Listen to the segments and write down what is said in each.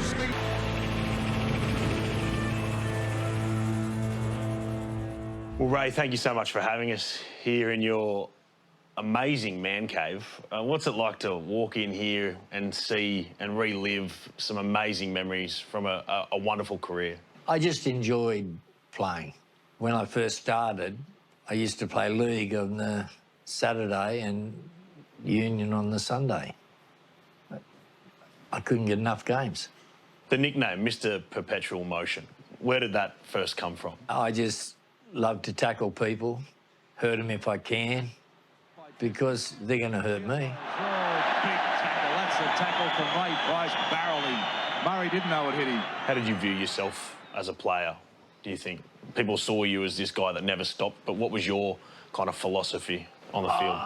Smith. Well, Ray, thank you so much for having us here in your amazing man cave. What's it like to walk in here and see and relive some amazing memories from a wonderful career? I just enjoyed playing. When I first started, I used to play league on the Saturday and union on the Sunday. I couldn't get enough games. The nickname, Mr. Perpetual Motion, where did that first come from? I just love to tackle people, hurt them if I can, because they're going to hurt me. Oh, big tackle. That's a tackle from Ray Price, barreling. Murray didn't know it hit him. How did you view yourself as a player, do you think? People saw you as this guy that never stopped, but what was your kind of philosophy on the field?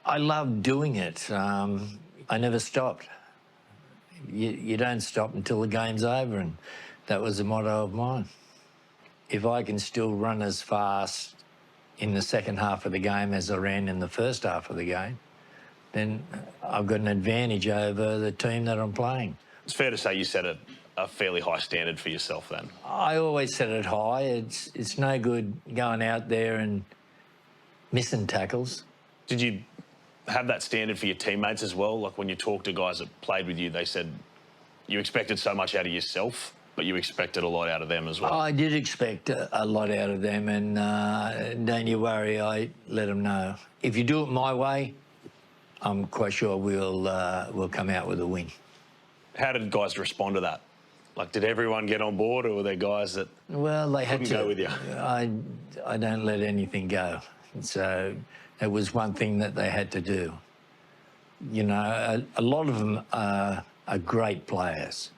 I loved doing it. I never stopped. You don't stop until the game's over, and that was the motto of mine. If I can still run as fast in the second half of the game as I ran in the first half of the game, then I've got an advantage over the team that I'm playing. It's fair to say you set a fairly high standard for yourself then. I always set it high. It's no good going out there and missing tackles. Did you have that standard for your teammates as well? Like when you talk to guys that played with you, they said you expected so much out of yourself, but you expected a lot out of them as well. I did expect a lot out of them, and don't you worry, I let them know. If you do it my way, I'm quite sure we'll come out with a win. How did guys respond to that? Like, did everyone get on board, or were there guys that they had to go with you? I don't let anything go, so it was one thing that they had to do. You know, a lot of them are great players,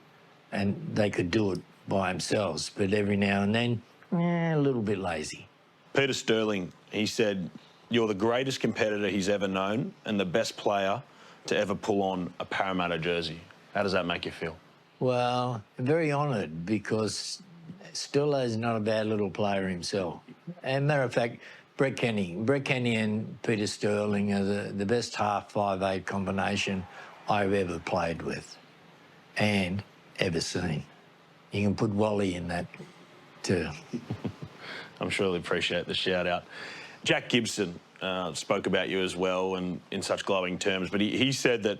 and they could do it by themselves, but every now and then, a little bit lazy. Peter Sterling, he said, you're the greatest competitor he's ever known and the best player to ever pull on a Parramatta jersey. How does that make you feel? Well, very honoured, because Sterlo's not a bad little player himself. And matter of fact, Brett Kenny and Peter Sterling are the best half 5'8" combination I've ever played with and ever seen. You can put Wally in that too. I'm sure they'll appreciate the shout out. Jack Gibson spoke about you as well, and in such glowing terms, but he said that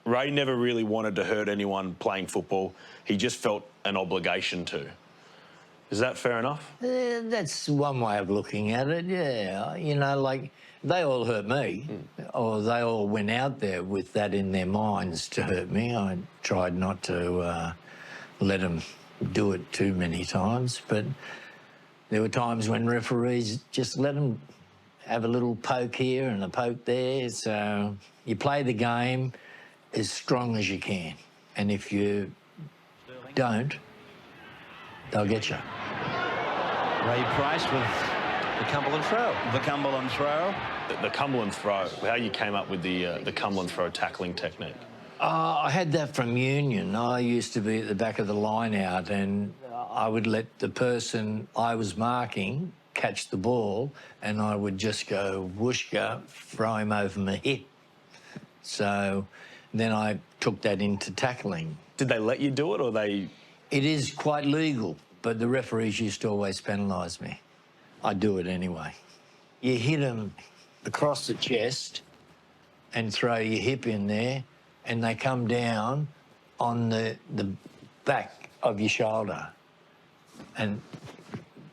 Ray never really wanted to hurt anyone playing football. He just felt an obligation to. Is that fair enough? That's one way of looking at it, yeah. You know, like, they all hurt me, or they all went out there with that in their minds to hurt me. I tried not to let them do it too many times, but there were times when referees just let them have a little poke here and a poke there. So you play the game as strong as you can, and if you don't, they'll get you. Ray Price with the Cumberland throw. The Cumberland throw. The Cumberland throw, how you came up with the Cumberland throw tackling technique? I had that from union. I used to be at the back of the line out, and I would let the person I was marking catch the ball, and I would just go whooshka, throw him over my hip. So then I took that into tackling. Did they let you do it, or they... It is quite legal, but the referees used to always penalise me. I do it anyway. You hit them across the chest and throw your hip in there, and they come down on the back of your shoulder and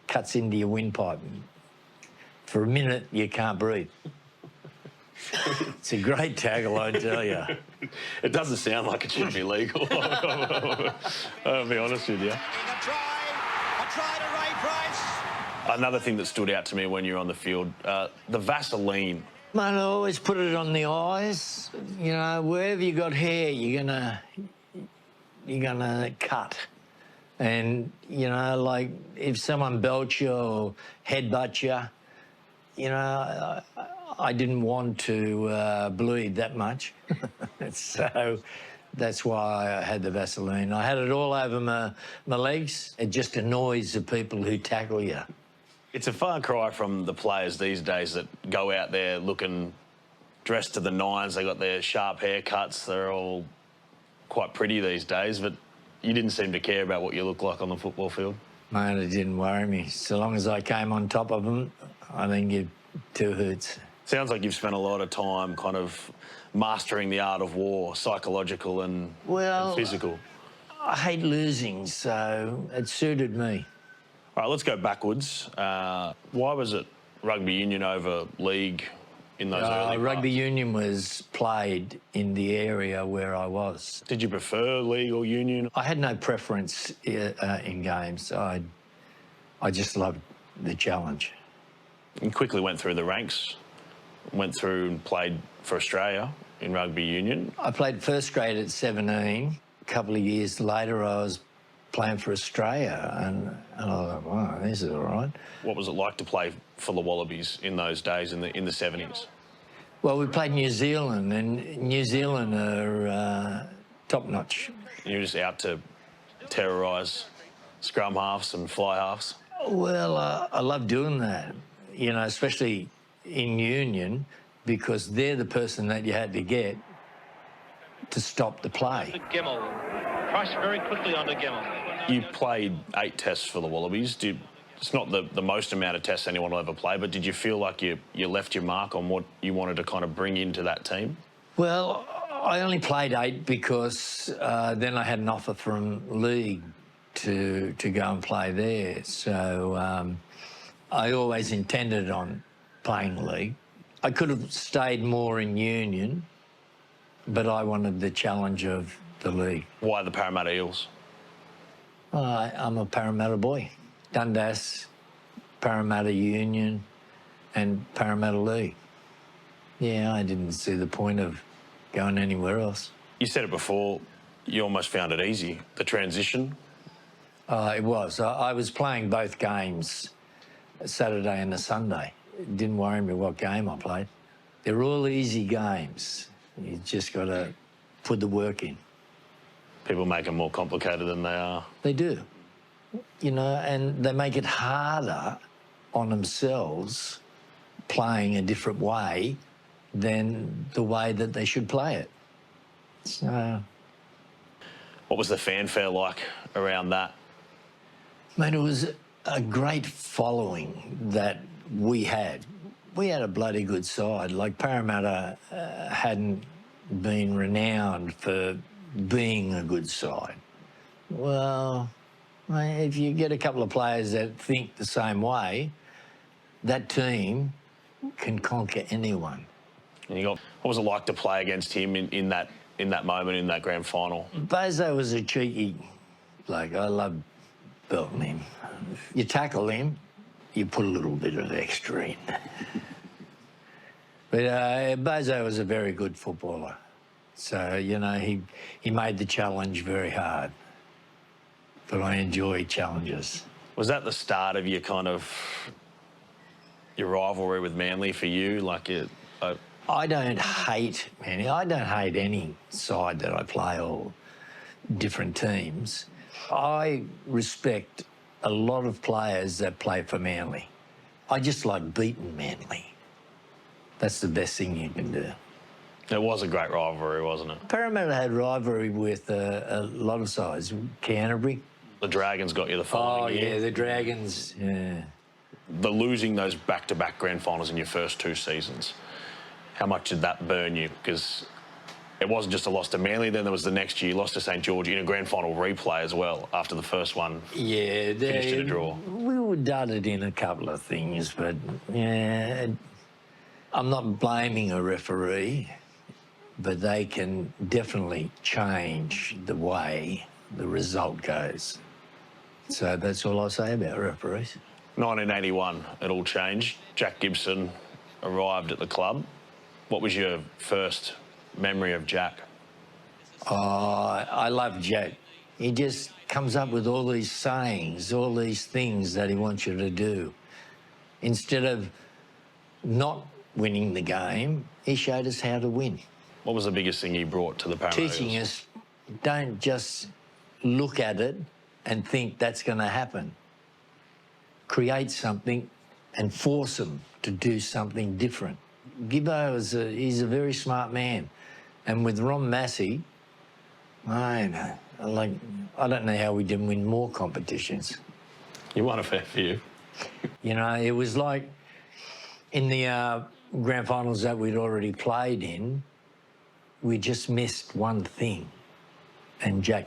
cuts into your windpipe. For a minute, you can't breathe. It's a great tackle, I tell you. It doesn't sound like it should be legal. I'll be honest with you. Another thing that stood out to me when you were on the field, the Vaseline. Mate, I always put it on the eyes. You know, wherever you got hair, you're gonna cut. And, you know, like, if someone belts you or headbutts you, you know, I didn't want to bleed that much. So that's why I had the Vaseline. I had it all over my legs. It just annoys the people who tackle you. It's a far cry from the players these days that go out there looking dressed to the nines. They got their sharp haircuts. They're all quite pretty these days. But You didn't seem to care about what you looked like on the football field. Mate, it didn't worry me. So long as I came on top of them, I didn't give two hoots. Sounds like you've spent a lot of time kind of mastering the art of war, psychological and physical. I hate losing, so it suited me. All right, let's go backwards. Why was it rugby union over league in those early Rugby parts? union was played in the area where I was. Did you prefer league or union? I had no preference in games. I just loved the challenge. You quickly went through the ranks, went through and played for Australia in rugby union. I played first grade at 17. A couple of years later, I was playing for Australia, and I thought, wow, this is all right. What was it like to play for the Wallabies in those days in the 70s? Well, we played New Zealand, and New Zealand are top-notch. You were just out to terrorise scrum halves and fly halves? Well, I love doing that, you know, especially in union, because they're the person that you had to get to stop the play. Gemmell. Price very quickly onto Gemmell. You played 8 tests for the Wallabies. It's not the most amount of tests anyone will ever play, but did you feel like you left your mark on what you wanted to kind of bring into that team? Well, I only played 8 because then I had an offer from league to go and play there. So I always intended on playing league. I could have stayed more in union, but I wanted the challenge of the league. Why the Parramatta Eels? I'm a Parramatta boy. Dundas, Parramatta Union and Parramatta League. Yeah, I didn't see the point of going anywhere else. You said it before, you almost found it easy, the transition. It was. I was playing both games, Saturday and a Sunday. It didn't worry me what game I played. They're all easy games. You just got to put the work in. People make them more complicated than they are. They do. You know, and they make it harder on themselves playing a different way than the way that they should play it. So... What was the fanfare like around that? Mate, it was a great following that we had. We had a bloody good side. Like, Parramatta hadn't been renowned for being a good side. Well, mate, if you get a couple of players that think the same way, that team can conquer anyone. And what was it like to play against him in that moment, in that grand final? Bozo was a cheeky bloke. I loved belting him. You tackle him, you put a little bit of extra in. But Bozo was a very good footballer. So, you know, he made the challenge very hard. But I enjoy challenges. Was that the start of your rivalry with Manly for you? Like I don't hate Manly. I don't hate any side that I play or different teams. I respect a lot of players that play for Manly. I just like beating Manly. That's the best thing you can do. It was a great rivalry, wasn't it? Parramatta had rivalry with a lot of sides. Canterbury. The Dragons got you the following year. Oh, yeah, the Dragons, yeah. The losing those back-to-back grand finals in your first 2 seasons, how much did that burn you? Because it wasn't just a loss to Manly, then there was the next year, you lost to St George in a grand final replay as well after the first one. Yeah, finished in a draw. We were dudded in a couple of things, but yeah, I'm not blaming a referee, but they can definitely change the way the result goes. So that's all I'll say about referees. 1981, it all changed. Jack Gibson arrived at the club. What was your first memory of Jack? Oh, I love Jack. He just comes up with all these sayings, all these things that he wants you to do. Instead of not winning the game, he showed us how to win. What was the biggest thing he brought to the Parramatta Teaching Eels? us, don't just look at it and think that's going to happen. Create something and force them to do something different. Gibbo he's a very smart man. And with Ron Massey, I Like, I don't know how we didn't win more competitions. You won a fair few. You know, it was like in the grand finals that we'd already played in, we just missed one thing. And Jack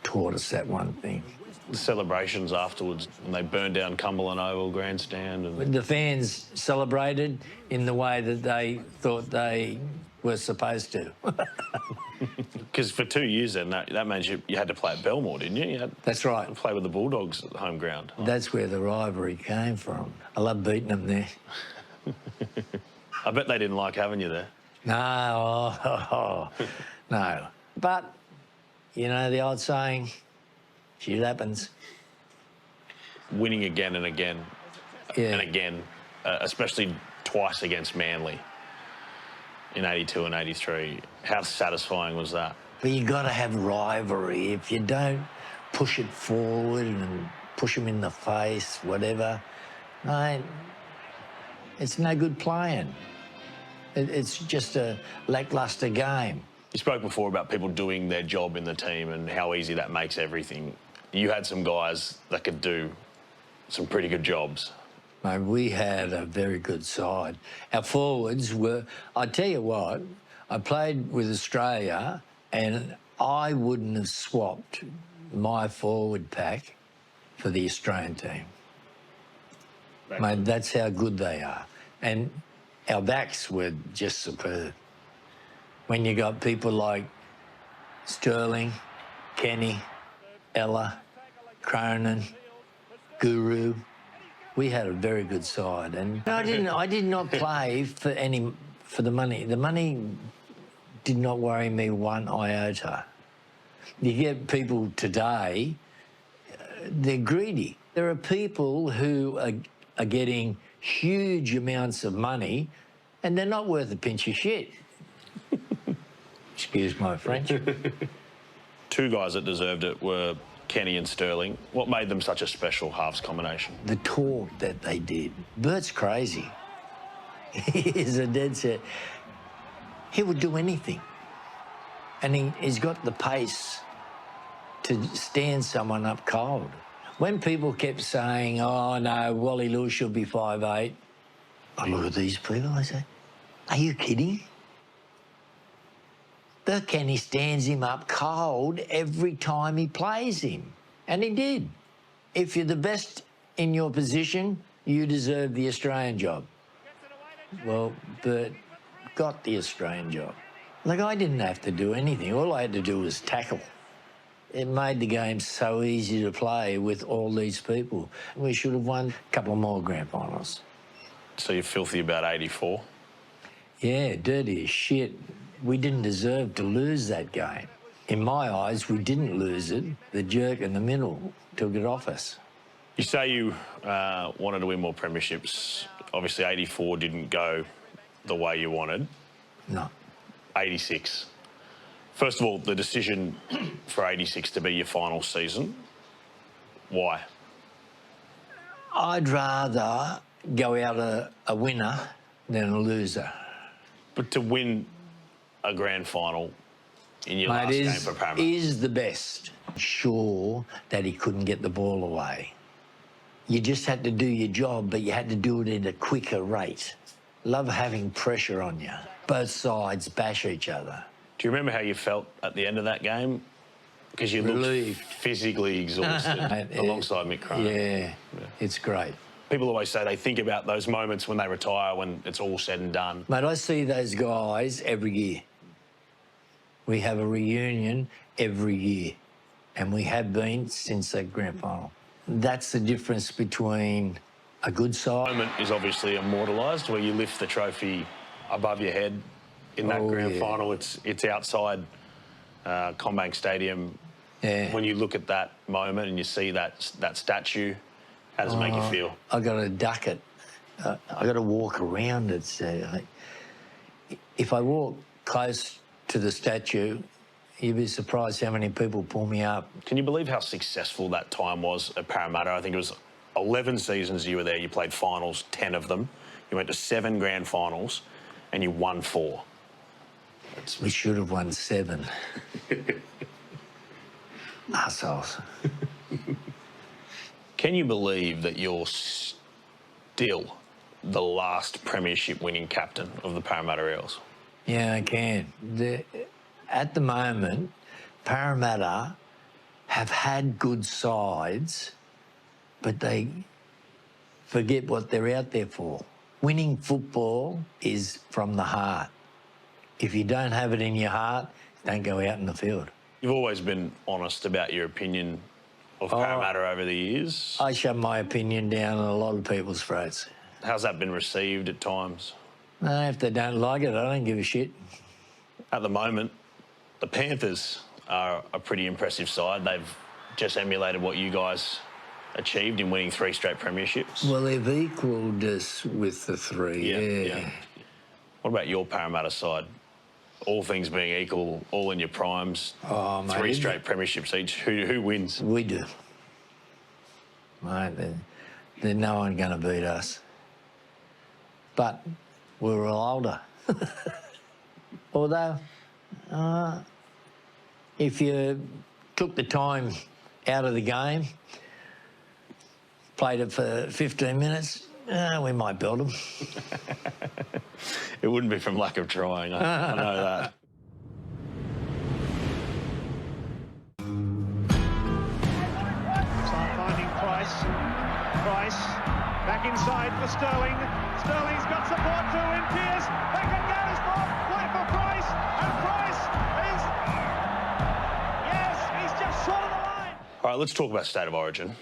taught us that one thing. The celebrations afterwards, when they burned down Cumberland Oval grandstand. And The fans celebrated in the way that they thought they were supposed to. because for 2 years then, that means you had to play at Belmore, didn't you? You had That's right. to play with the Bulldogs at the home ground. That's where the rivalry came from. I love beating them there. I bet they didn't like having you there. No, no. But, you know, the old saying, shit happens. Winning again and again Yeah. and again, especially twice against Manly in 82 and 83. How satisfying was that? But you got to have rivalry. If you don't push it forward and push them in the face, whatever, mate, it's no good playing. It's just a lacklustre game. You spoke before about people doing their job in the team and how easy that makes everything. You had some guys that could do some pretty good jobs. Mate, we had a very good side. Our forwards were, I tell you what, I played with Australia and I wouldn't have swapped my forward pack for the Australian team. Mate, that's how good they are. And our backs were just superb. When you got people like Sterling, Kenny, Ella, Cronin, Guru, we had a very good side. And I did not play for the money. The money did not worry me one iota. You get people today, they're greedy. There are people who are getting huge amounts of money and they're not worth a pinch of shit. Excuse my French. Two guys that deserved it were Kenny and Sterling. What made them such a special halves combination? The talk that they did. Bert's crazy. He's a dead set. He would do anything. And he's got the pace to stand someone up cold. When people kept saying, oh, no, Wally Lewis should be 5'8", I look at these people, I say, are you kidding? Bert Kenny stands him up cold every time he plays him. And he did. If you're the best in your position, you deserve the Australian job. Well, Bert got the Australian job. Like, I didn't have to do anything. All I had to do was tackle. It made the game so easy to play with all these people. We should have won a couple more grand finals. So you're filthy about 84? Yeah, dirty as shit. We didn't deserve to lose that game. In my eyes, we didn't lose it. The jerk in the middle took it off us. You say you wanted to win more premierships. Obviously, 84 didn't go the way you wanted. No. 86. First of all, the decision for 86 to be your final season, why? I'd rather go out a winner than a loser. But to win a grand final in your last game for Parramatta. Is the best. Sure that he couldn't get the ball away. You just had to do your job, but you had to do it at a quicker rate. Love having pressure on you. Both sides bash each other. Do you remember how you felt at the end of that game? Because you looked physically exhausted alongside Mick Cronin. Yeah, it's great. People always say they think about those moments when they retire, when it's all said and done. Mate, I see those guys every year. We have a reunion every year, and we have been since that grand final. That's the difference between a good side. The moment is obviously immortalised, where you lift the trophy above your head in that grand final. It's outside Combank Stadium. Yeah. When you look at that moment and you see that statue, how does it make you feel? I got to duck it. I got to walk around it. If I walk close to the statue, you'd be surprised how many people pull me up. Can you believe how successful that time was at Parramatta? I think it was 11 seasons you were there. You played finals, 10 of them. You went to 7 grand finals and you won 4. We should have won 7. Assholes. Can you believe that you're still the last premiership winning captain of the Parramatta Eels? Yeah, I can. At the moment, Parramatta have had good sides, but they forget what they're out there for. Winning football is from the heart. If you don't have it in your heart, don't go out in the field. You've always been honest about your opinion of Parramatta over the years. I shove my opinion down a lot of people's throats. How's that been received at times? If they don't like it, I don't give a shit. At the moment, the Panthers are a pretty impressive side. They've just emulated what you guys achieved in winning 3 straight premierships. Well, they've equalled us with the 3, yeah. What about your Parramatta side? All things being equal, all in your primes, Oh, mate, 3 straight premierships each. Who wins? We do. Mate, there's no one going to beat us. But we're all older. Although, if you took the time out of the game, played it for 15 minutes, we might build them. It wouldn't be from lack of trying, I know that. Start finding Price. Price back inside for Sterling. Sterling's got support too in Pearce. Back and goes for play for Price. And Price is... Yes, he's just short of the line. All right, let's talk about State of Origin.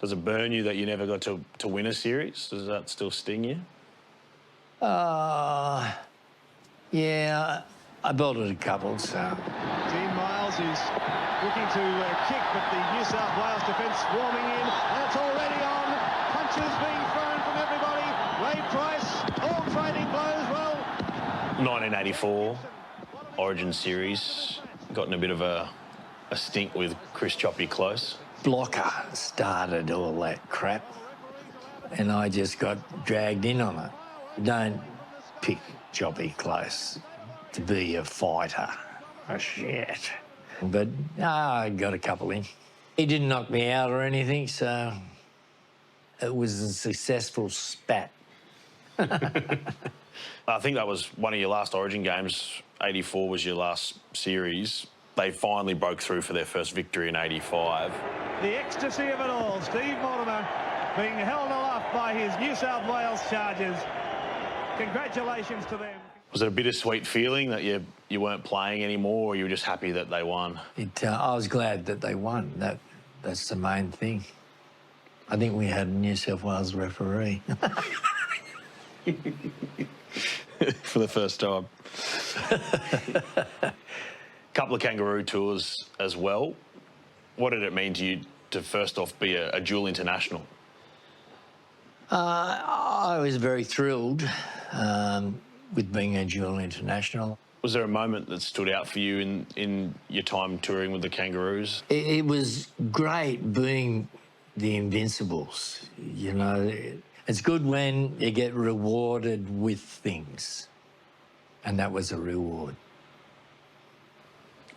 Does it burn you that you never got to win a series? Does that still sting you? Yeah, I built it a couple, so... Dean Miles is looking to kick, but the New South Wales defence swarming in, and it's already on. Punches being thrown from everybody. Ray Price, all trading blows. Well, 1984 Origin series, got in a bit of a stink with Chris Choppy Close. Blocker started all that crap, and I just got dragged in on it. Don't pick Choppy Close to be a fighter. Oh, shit. But I got a couple in. He didn't knock me out or anything, so it was a successful spat. I think that was one of your last Origin games. 84 was your last series. They finally broke through for their first victory in 85. the ecstasy of it all. Steve Mortimer being held aloft by his New South Wales Chargers. Congratulations to them. Was it a bittersweet feeling that you weren't playing anymore, or you were just happy that they won? I was glad that they won. That's the main thing. I think we had a New South Wales referee. For the first time. Couple of kangaroo tours as well. What did it mean to you to first off be a dual international? I was very thrilled with being a dual international. Was there a moment that stood out for you in your time touring with the Kangaroos? It was great being the Invincibles. You know, it's good when you get rewarded with things, and that was a reward.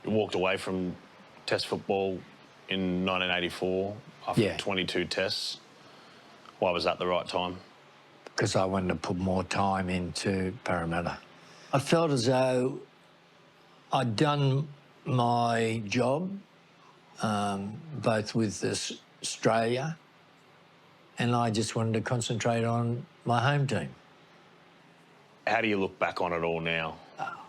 You walked away from Test football in 1984 after 22 tests. Why was that the right time? Because I wanted to put more time into Parramatta. I felt as though I'd done my job, both with Australia, and I just wanted to concentrate on my home team. How do you look back on it all now?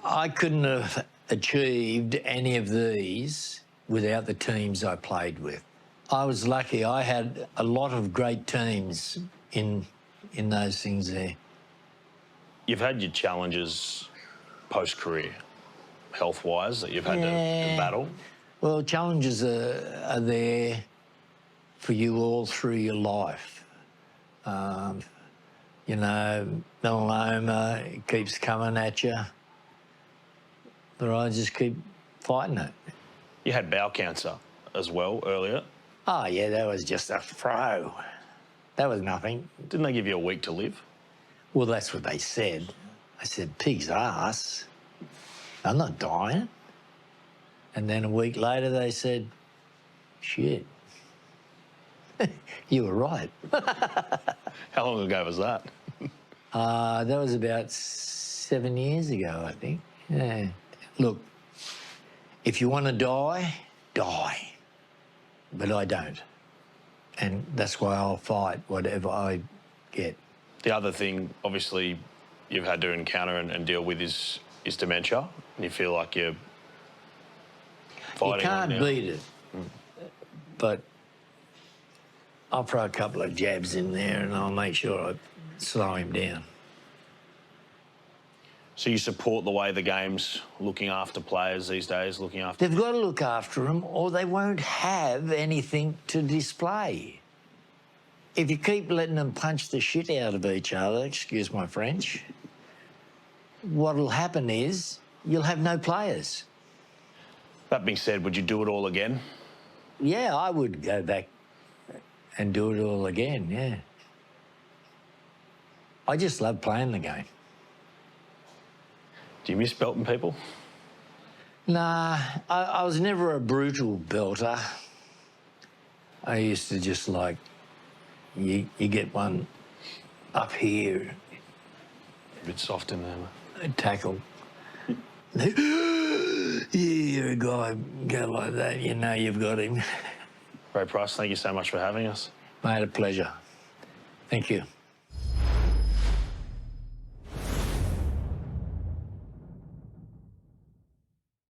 I couldn't have achieved any of these without the teams I played with. I was lucky. I had a lot of great teams in those things there. You've had your challenges post-career, health-wise, that you've had to battle. Well, challenges are there for you all through your life. You know, melanoma keeps coming at you, but I just keep fighting it. You had bowel cancer as well earlier. Oh, yeah, that was just a throw. That was nothing. Didn't they give you a week to live? Well, that's what they said. I said, pig's ass. I'm not dying. And then a week later they said, Shit. You were right. How long ago was that? That was about 7 years ago, I think. Yeah. Look, if you want to die, die. But I don't. And that's why I'll fight whatever I get. The other thing, obviously, you've had to encounter and deal with is dementia. And you feel like you're fighting You on can't now. beat it. But I'll throw a couple of jabs in there and I'll make sure I slow him down. So you support the way the game's looking after players these days, looking after... They've got to look after them or they won't have anything to display. If you keep letting them punch the shit out of each other, excuse my French, what'll happen is you'll have no players. That being said, would you do it all again? Yeah, I would go back and do it all again, yeah. I just love playing the game. Do you miss belting people? Nah, I was never a brutal belter. I used to just like, you get one up here, A bit soft in there. a tackle. You're a guy, go like that, you know you've got him. Ray Price, thank you so much for having us. Mate, a pleasure. Thank you.